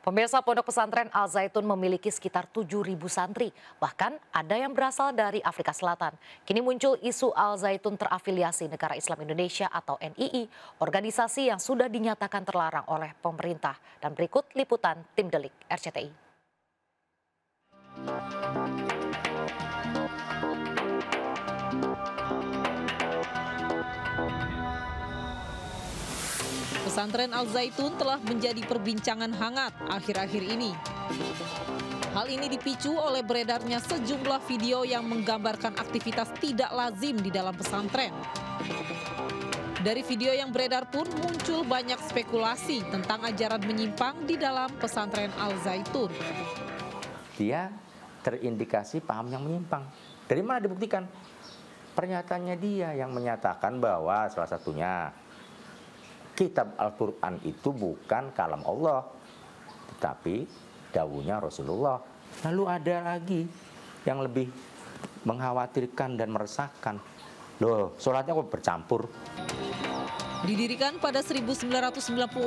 Pemirsa, Pondok Pesantren Al Zaitun memiliki sekitar 7.000 santri. Bahkan ada yang berasal dari Afrika Selatan. Kini muncul isu Al Zaitun terafiliasi Negara Islam Indonesia atau NII, organisasi yang sudah dinyatakan terlarang oleh pemerintah. Dan berikut liputan Tim Delik RCTI. Pesantren Al Zaitun telah menjadi perbincangan hangat akhir-akhir ini. Hal ini dipicu oleh beredarnya sejumlah video yang menggambarkan aktivitas tidak lazim di dalam pesantren. Dari video yang beredar pun muncul banyak spekulasi tentang ajaran menyimpang di dalam pesantren Al Zaitun. Dia terindikasi paham yang menyimpang. Dari mana dibuktikan? Pernyataannya dia yang menyatakan bahwa salah satunya Kitab Al-Quran itu bukan kalam Allah, tetapi dawuhnya Rasulullah. Lalu ada lagi yang lebih mengkhawatirkan dan meresahkan. Loh, sholatnya kok bercampur? Didirikan pada 1996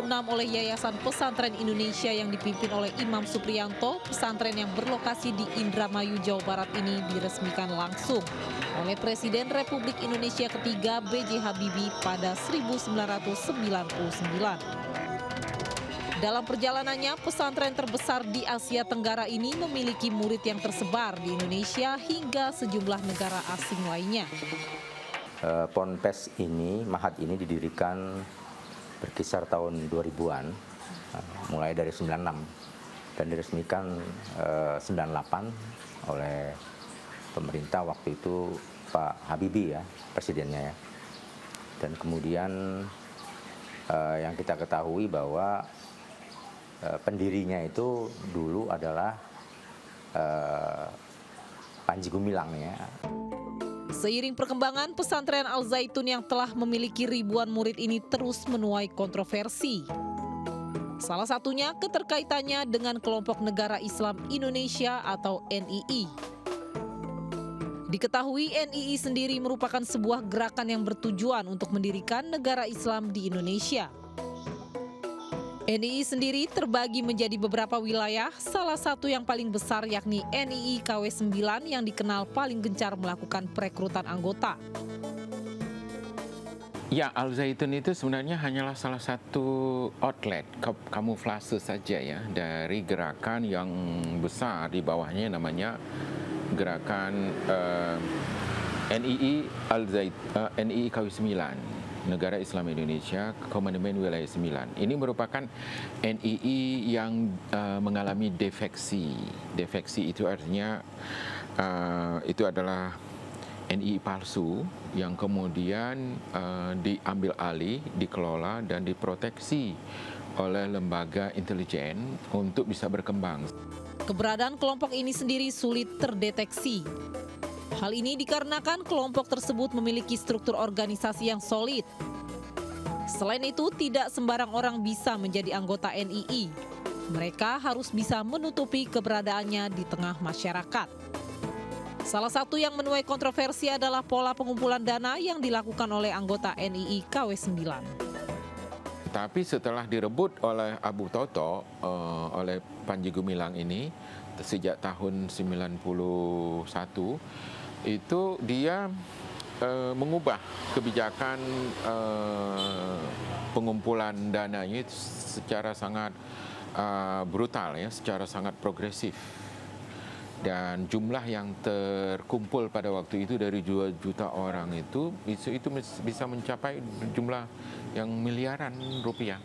oleh Yayasan Pesantren Indonesia yang dipimpin oleh Imam Supriyanto, pesantren yang berlokasi di Indramayu, Jawa Barat ini diresmikan langsung oleh Presiden Republik Indonesia ketiga B.J. Habibie pada 1999. Dalam perjalanannya, pesantren terbesar di Asia Tenggara ini memiliki murid yang tersebar di Indonesia hingga sejumlah negara asing lainnya. Ponpes ini, Mahat ini didirikan berkisar tahun 2000-an, mulai dari 96 dan diresmikan 98 oleh pemerintah waktu itu Pak Habibie ya, presidennya ya. Dan kemudian yang kita ketahui bahwa pendirinya itu dulu adalah Panji Gumilang ya. Seiring perkembangan, pesantren Al Zaitun yang telah memiliki ribuan murid ini terus menuai kontroversi. Salah satunya keterkaitannya dengan kelompok Negara Islam Indonesia atau NII. Diketahui NII sendiri merupakan sebuah gerakan yang bertujuan untuk mendirikan negara Islam di Indonesia. NII sendiri terbagi menjadi beberapa wilayah, salah satu yang paling besar yakni NII KW 9 yang dikenal paling gencar melakukan perekrutan anggota. Ya, Al Zaitun itu sebenarnya hanyalah salah satu outlet kamuflase saja ya dari gerakan yang besar di bawahnya namanya gerakan NII NII KW 9. Negara Islam Indonesia, Komandemen Wilayah 9. Ini merupakan NII yang mengalami defeksi. Defeksi itu artinya itu adalah NII palsu yang kemudian diambil alih, dikelola dan diproteksi oleh lembaga intelijen untuk bisa berkembang. Keberadaan kelompok ini sendiri sulit terdeteksi. Hal ini dikarenakan kelompok tersebut memiliki struktur organisasi yang solid. Selain itu, tidak sembarang orang bisa menjadi anggota NII. Mereka harus bisa menutupi keberadaannya di tengah masyarakat. Salah satu yang menuai kontroversi adalah pola pengumpulan dana yang dilakukan oleh anggota NII KW 9. Tapi setelah direbut oleh Abu Toto, oleh Panji Gumilang ini, sejak tahun 91, itu dia mengubah kebijakan pengumpulan dananya secara sangat brutal ya, secara sangat progresif. Dan jumlah yang terkumpul pada waktu itu dari 2 juta orang itu bisa mencapai jumlah yang miliaran rupiah.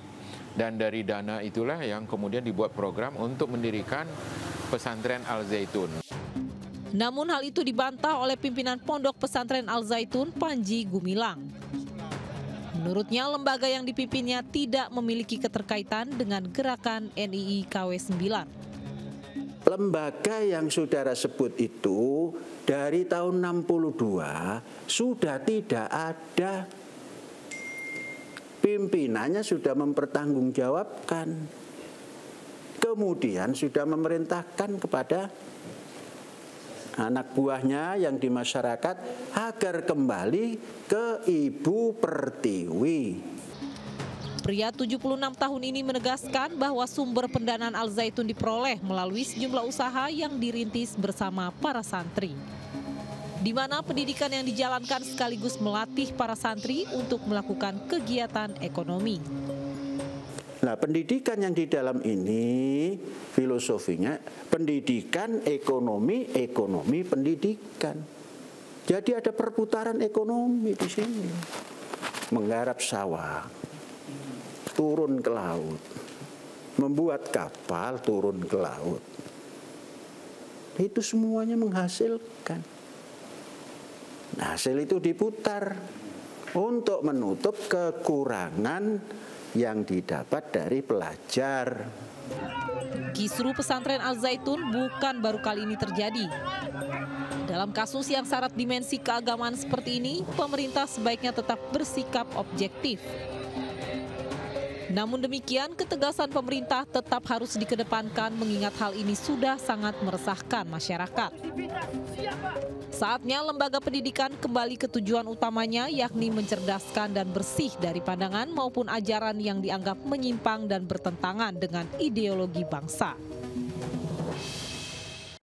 Dan dari dana itulah yang kemudian dibuat program untuk mendirikan pesantren Al Zaitun. Namun hal itu dibantah oleh pimpinan Pondok Pesantren Al Zaitun, Panji Gumilang. Menurutnya, lembaga yang dipimpinnya tidak memiliki keterkaitan dengan gerakan NII KW 9. Lembaga yang saudara sebut itu dari tahun 62 sudah tidak ada. Pimpinannya sudah mempertanggungjawabkan. Kemudian sudah memerintahkan kepada anak buahnya yang di masyarakat agar kembali ke Ibu Pertiwi. Pria 76 tahun ini menegaskan bahwa sumber pendanaan Al Zaitun diperoleh melalui sejumlah usaha yang dirintis bersama para santri, di mana pendidikan yang dijalankan sekaligus melatih para santri untuk melakukan kegiatan ekonomi. Nah, pendidikan yang di dalam ini filosofinya pendidikan, ekonomi, ekonomi, pendidikan. Jadi ada perputaran ekonomi di sini. Menggarap sawah, turun ke laut, membuat kapal turun ke laut. Itu semuanya menghasilkan. Nah, hasil itu diputar untuk menutup kekurangan yang didapat dari pelajar. Kisru pesantren Al Zaitun bukan baru kali ini terjadi. Dalam kasus yang syarat dimensi keagamaan seperti ini, pemerintah sebaiknya tetap bersikap objektif. Namun demikian, ketegasan pemerintah tetap harus dikedepankan mengingat hal ini sudah sangat meresahkan masyarakat. Saatnya lembaga pendidikan kembali ke tujuan utamanya, yakni mencerdaskan dan bersih dari pandangan maupun ajaran yang dianggap menyimpang dan bertentangan dengan ideologi bangsa.